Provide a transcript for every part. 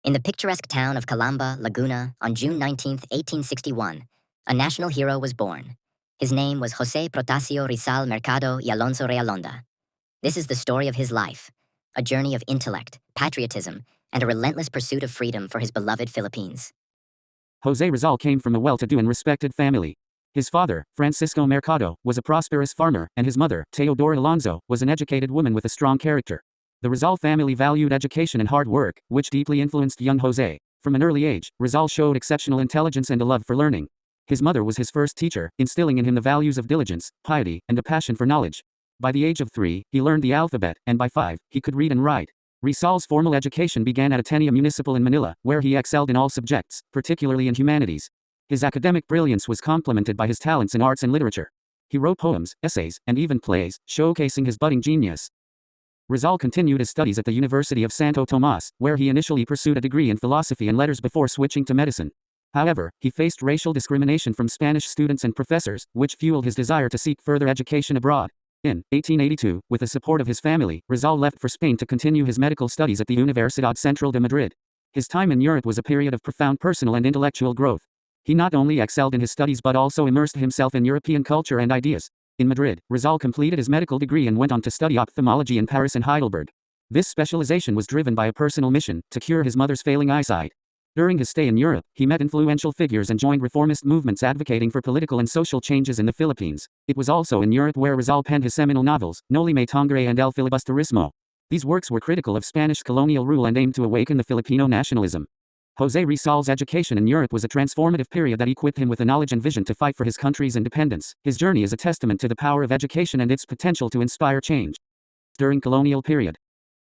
In the picturesque town of Calamba, Laguna, on June 19, 1861, a national hero was born. His name was Jose Protasio Rizal Mercado y Alonso Realonda. This is the story of his life, a journey of intellect, patriotism, and a relentless pursuit of freedom for his beloved Philippines. Jose Rizal came from a well-to-do and respected family. His father, Francisco Mercado, was a prosperous farmer, and his mother, Teodora Alonso, was an educated woman with a strong character. The Rizal family valued education and hard work, which deeply influenced young Jose. From an early age, Rizal showed exceptional intelligence and a love for learning. His mother was his first teacher, instilling in him the values of diligence, piety, and a passion for knowledge. By the age of 3, he learned the alphabet, and by 5, he could read and write. Rizal's formal education began at Ateneo Municipal in Manila, where he excelled in all subjects, particularly in humanities. His academic brilliance was complemented by his talents in arts and literature. He wrote poems, essays, and even plays, showcasing his budding genius. Rizal continued his studies at the University of Santo Tomas, where he initially pursued a degree in philosophy and letters before switching to medicine. However, he faced racial discrimination from Spanish students and professors, which fueled his desire to seek further education abroad. In 1882, with the support of his family, Rizal left for Spain to continue his medical studies at the Universidad Central de Madrid. His time in Europe was a period of profound personal and intellectual growth. He not only excelled in his studies but also immersed himself in European culture and ideas. In Madrid, Rizal completed his medical degree and went on to study ophthalmology in Paris and Heidelberg. This specialization was driven by a personal mission, to cure his mother's failing eyesight. During his stay in Europe, he met influential figures and joined reformist movements advocating for political and social changes in the Philippines. It was also in Europe where Rizal penned his seminal novels, Noli Me Tangere and El Filibusterismo. These works were critical of Spanish colonial rule and aimed to awaken the Filipino nationalism. Jose Rizal's education in Europe was a transformative period that equipped him with the knowledge and vision to fight for his country's independence. His journey is a testament to the power of education and its potential to inspire change. During colonial period,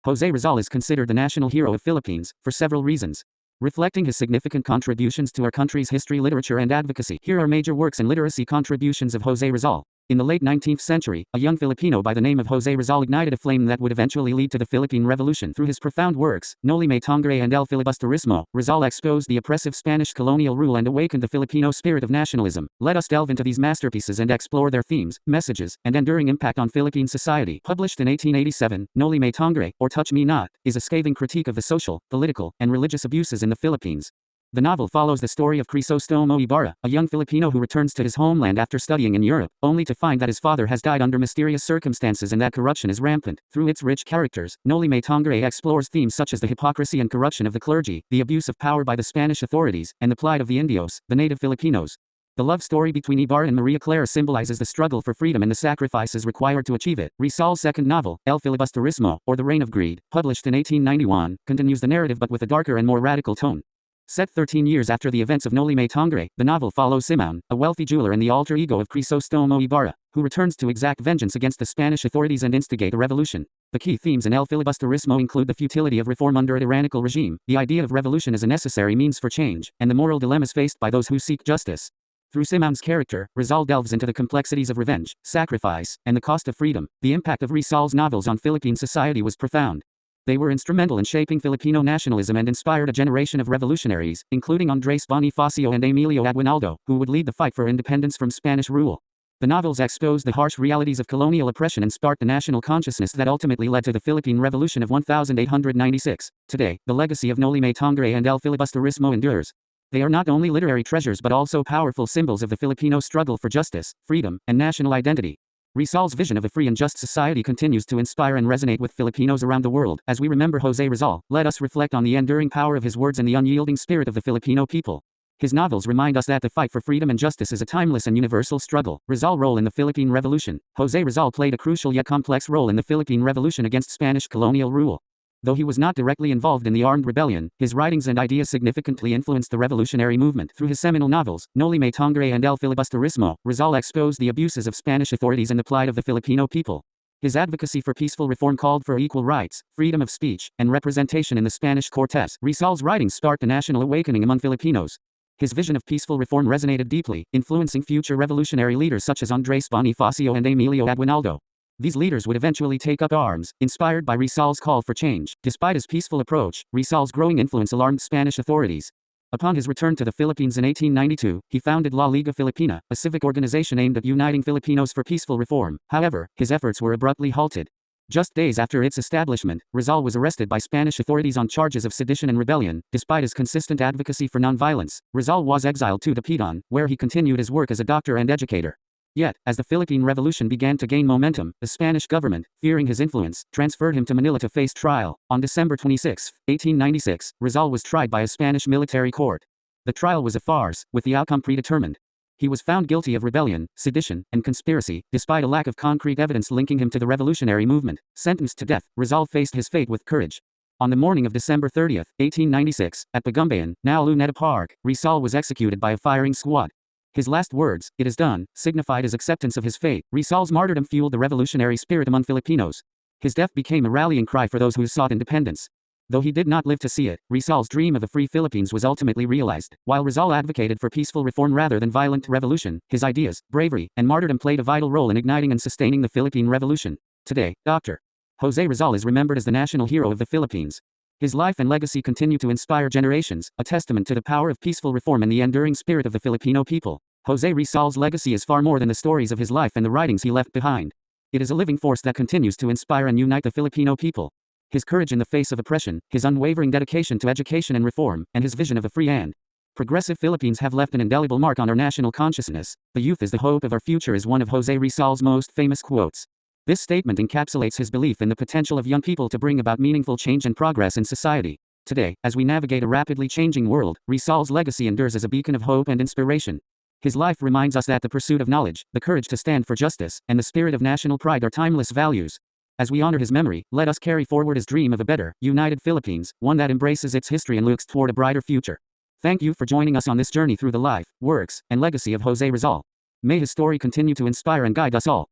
Jose Rizal is considered the national hero of Philippines, for several reasons. Reflecting his significant contributions to our country's history, literature, and advocacy, here are major works and literacy contributions of Jose Rizal. In the late 19th century, a young Filipino by the name of Jose Rizal ignited a flame that would eventually lead to the Philippine Revolution. Through his profound works, Noli Me Tangere and El Filibusterismo, Rizal exposed the oppressive Spanish colonial rule and awakened the Filipino spirit of nationalism. Let us delve into these masterpieces and explore their themes, messages, and enduring impact on Philippine society. Published in 1887, Noli Me Tangere, or Touch Me Not, is a scathing critique of the social, political, and religious abuses in the Philippines. The novel follows the story of Crisostomo Ibarra, a young Filipino who returns to his homeland after studying in Europe, only to find that his father has died under mysterious circumstances and that corruption is rampant. Through its rich characters, Noli Me Tangere explores themes such as the hypocrisy and corruption of the clergy, the abuse of power by the Spanish authorities, and the plight of the Indios, the native Filipinos. The love story between Ibarra and Maria Clara symbolizes the struggle for freedom and the sacrifices required to achieve it. Rizal's second novel, El Filibusterismo, or The Reign of Greed, published in 1891, continues the narrative but with a darker and more radical tone. Set 13 years after the events of Noli Me Tangere, the novel follows Simon, a wealthy jeweler and the alter ego of Crisostomo Ibarra, who returns to exact vengeance against the Spanish authorities and instigate a revolution. The key themes in El Filibusterismo include the futility of reform under a tyrannical regime, the idea of revolution as a necessary means for change, and the moral dilemmas faced by those who seek justice. Through Simon's character, Rizal delves into the complexities of revenge, sacrifice, and the cost of freedom. The impact of Rizal's novels on Philippine society was profound. They were instrumental in shaping Filipino nationalism and inspired a generation of revolutionaries, including Andres Bonifacio and Emilio Aguinaldo, who would lead the fight for independence from Spanish rule. The novels exposed the harsh realities of colonial oppression and sparked the national consciousness that ultimately led to the Philippine Revolution of 1896. Today, the legacy of Noli Me Tangere and El Filibusterismo endures. They are not only literary treasures but also powerful symbols of the Filipino struggle for justice, freedom, and national identity. Rizal's vision of a free and just society continues to inspire and resonate with Filipinos around the world. As we remember Jose Rizal, let us reflect on the enduring power of his words and the unyielding spirit of the Filipino people. His novels remind us that the fight for freedom and justice is a timeless and universal struggle. Rizal's role in the Philippine Revolution. Jose Rizal played a crucial yet complex role in the Philippine Revolution against Spanish colonial rule. Though he was not directly involved in the armed rebellion, his writings and ideas significantly influenced the revolutionary movement. Through his seminal novels, Noli Me Tangere and El Filibusterismo, Rizal exposed the abuses of Spanish authorities and the plight of the Filipino people. His advocacy for peaceful reform called for equal rights, freedom of speech, and representation in the Spanish Cortes. Rizal's writings sparked a national awakening among Filipinos. His vision of peaceful reform resonated deeply, influencing future revolutionary leaders such as Andres Bonifacio and Emilio Aguinaldo. These leaders would eventually take up arms, inspired by Rizal's call for change. Despite his peaceful approach, Rizal's growing influence alarmed Spanish authorities. Upon his return to the Philippines in 1892, he founded La Liga Filipina, a civic organization aimed at uniting Filipinos for peaceful reform. However, his efforts were abruptly halted. Just days after its establishment, Rizal was arrested by Spanish authorities on charges of sedition and rebellion. Despite his consistent advocacy for nonviolence, Rizal was exiled to Dapitan, where he continued his work as a doctor and educator. Yet, as the Philippine Revolution began to gain momentum, the Spanish government, fearing his influence, transferred him to Manila to face trial. On December 26, 1896, Rizal was tried by a Spanish military court. The trial was a farce, with the outcome predetermined. He was found guilty of rebellion, sedition, and conspiracy, despite a lack of concrete evidence linking him to the revolutionary movement. Sentenced to death, Rizal faced his fate with courage. On the morning of December 30, 1896, at Pagumbayan, now Luneta Park, Rizal was executed by a firing squad. His last words, "It is done," signified his acceptance of his fate. Rizal's martyrdom fueled the revolutionary spirit among Filipinos. His death became a rallying cry for those who sought independence. Though he did not live to see it, Rizal's dream of a free Philippines was ultimately realized. While Rizal advocated for peaceful reform rather than violent revolution, his ideas, bravery, and martyrdom played a vital role in igniting and sustaining the Philippine Revolution. Today, Dr. Jose Rizal is remembered as the national hero of the Philippines. His life and legacy continue to inspire generations, a testament to the power of peaceful reform and the enduring spirit of the Filipino people. Jose Rizal's legacy is far more than the stories of his life and the writings he left behind. It is a living force that continues to inspire and unite the Filipino people. His courage in the face of oppression, his unwavering dedication to education and reform, and his vision of a free and progressive Philippines have left an indelible mark on our national consciousness. "The youth is the hope of our future" is one of Jose Rizal's most famous quotes. This statement encapsulates his belief in the potential of young people to bring about meaningful change and progress in society. Today, as we navigate a rapidly changing world, Rizal's legacy endures as a beacon of hope and inspiration. His life reminds us that the pursuit of knowledge, the courage to stand for justice, and the spirit of national pride are timeless values. As we honor his memory, let us carry forward his dream of a better, united Philippines, one that embraces its history and looks toward a brighter future. Thank you for joining us on this journey through the life, works, and legacy of Jose Rizal. May his story continue to inspire and guide us all.